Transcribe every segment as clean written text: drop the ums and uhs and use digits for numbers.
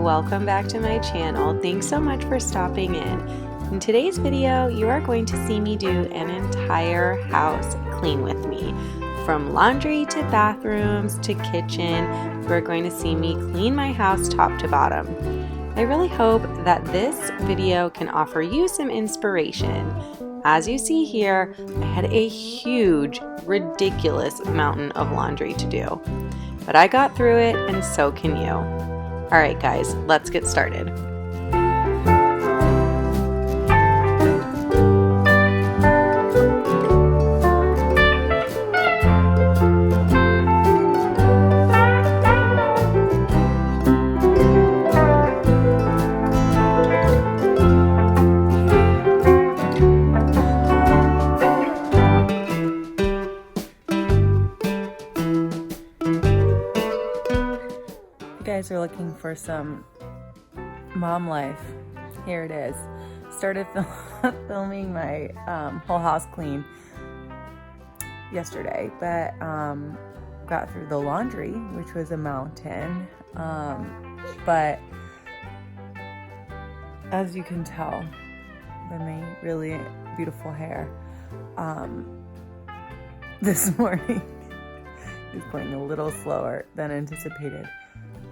welcome back to my channel. Thanks so much for stopping in. In today's video, you are going to see me do an entire house clean with me. From laundry to bathrooms to kitchen, you are going to see me clean my house top to bottom. I really hope that this video can offer you some inspiration. As you see here, I had a huge, ridiculous mountain of laundry to do. But I got through it, and so can you. All right, guys, let's get started. Guys are looking for some mom life. Here it is. Started filming my whole house clean yesterday, but got through the laundry, which was a mountain. But as you can tell by my really beautiful hair, this morning is going a little slower than anticipated.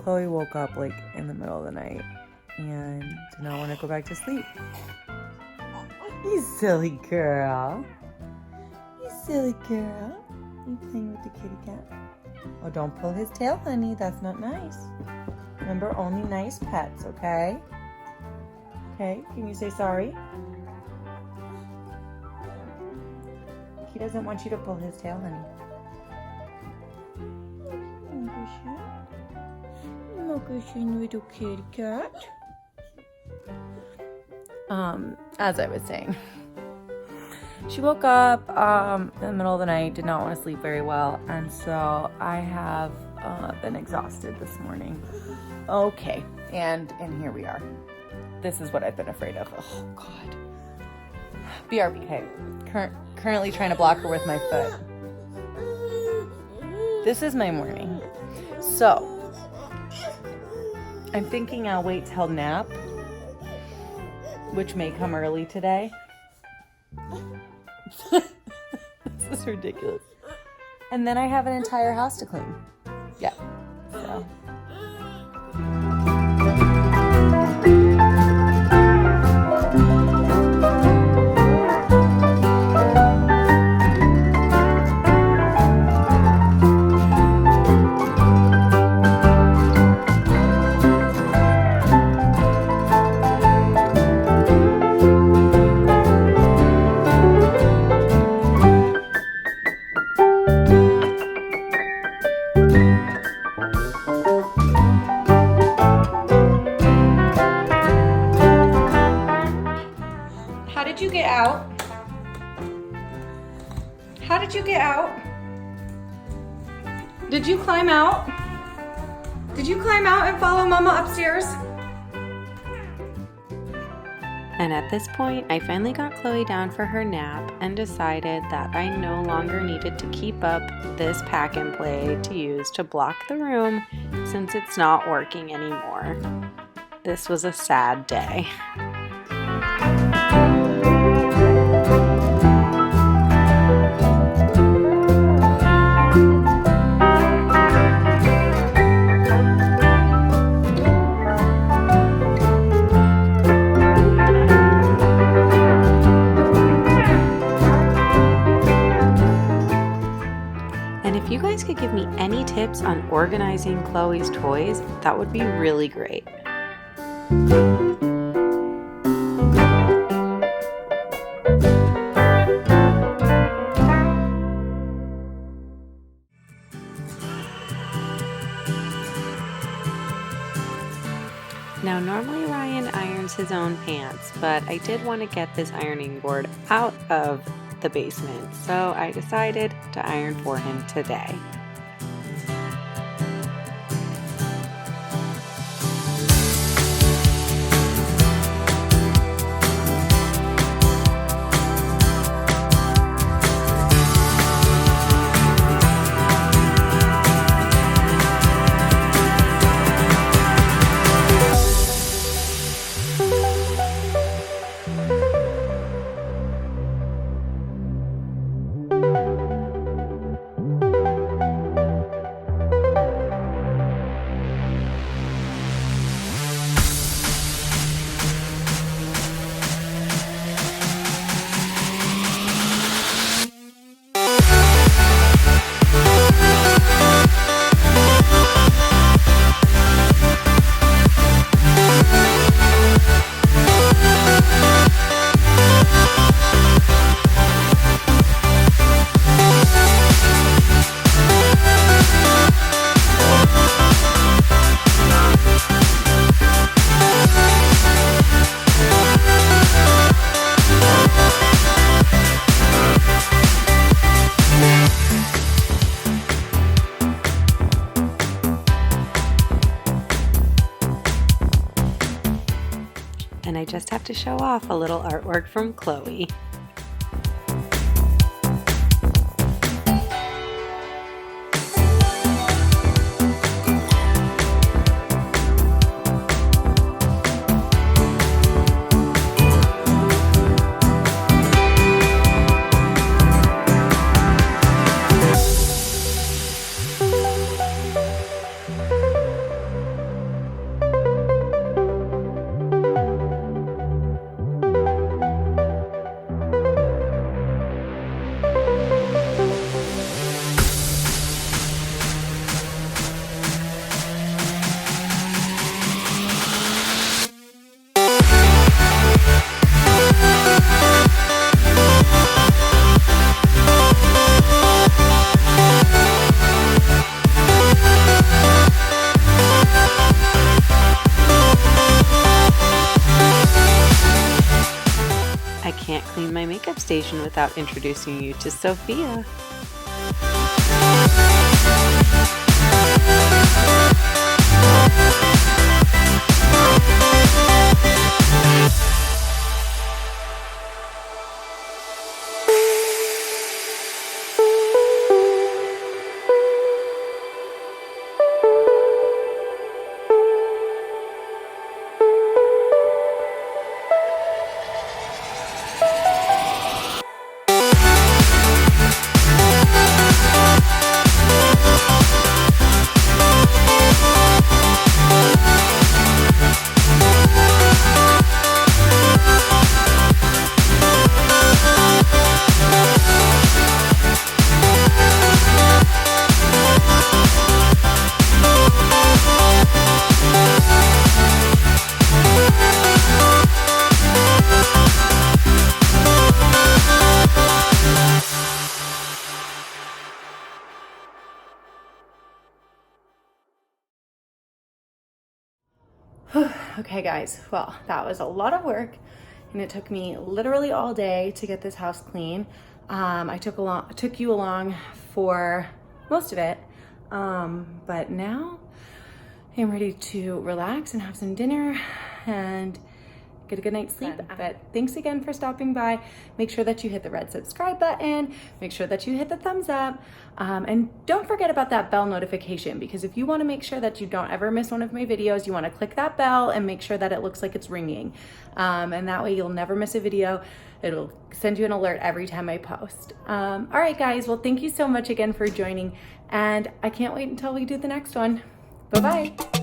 Chloe woke up like in the middle of the night and did not want to go back to sleep. You silly girl. You silly girl. You playing with the kitty cat? Oh, don't pull his tail, honey. That's not nice. Remember, only nice pets, okay? Okay, can you say sorry? He doesn't want you to pull his tail, honey. Little kitty cat. As I was saying, she woke up in the middle of the night, did not want to sleep very well, and so I have been exhausted this morning. Okay, and here we are. This is what I've been afraid of. Oh God. BRB. Currently trying to block her with my foot. This is my morning. So I'm thinking I'll wait till nap, which may come early today. This is ridiculous. And then I have an entire house to clean. Yeah. So. How did you get out? How did you get out? Did you climb out? Did you climb out and follow Mama upstairs? And at this point, I finally got Chloe down for her nap and decided that I no longer needed to keep up this pack and play to use to block the room since it's not working anymore. This was a sad day. If you guys could give me any tips on organizing Chloe's toys, that would be really great. Now, normally Ryan irons his own pants, but I did want to get this ironing board out of the basement, so I decided to iron for him today. just have to show off a little artwork from Chloe. I can't clean my makeup station without introducing you to Sophia. Okay guys, well, that was a lot of work and it took me literally all day to get this house clean. I took you along for most of it, but now I'm ready to relax and have some dinner and get a good night's sleep. But thanks again for stopping by. Make sure that you hit the red subscribe button. Make sure that you hit the thumbs up. And don't forget about that bell notification, because if you want to make sure that you don't ever miss one of my videos, you want to click that bell and make sure that it looks like it's ringing. And that way you'll never miss a video. It'll send you an alert every time I post. All right, guys. Well, thank you so much again for joining. And I can't wait until we do the next one. Bye-bye.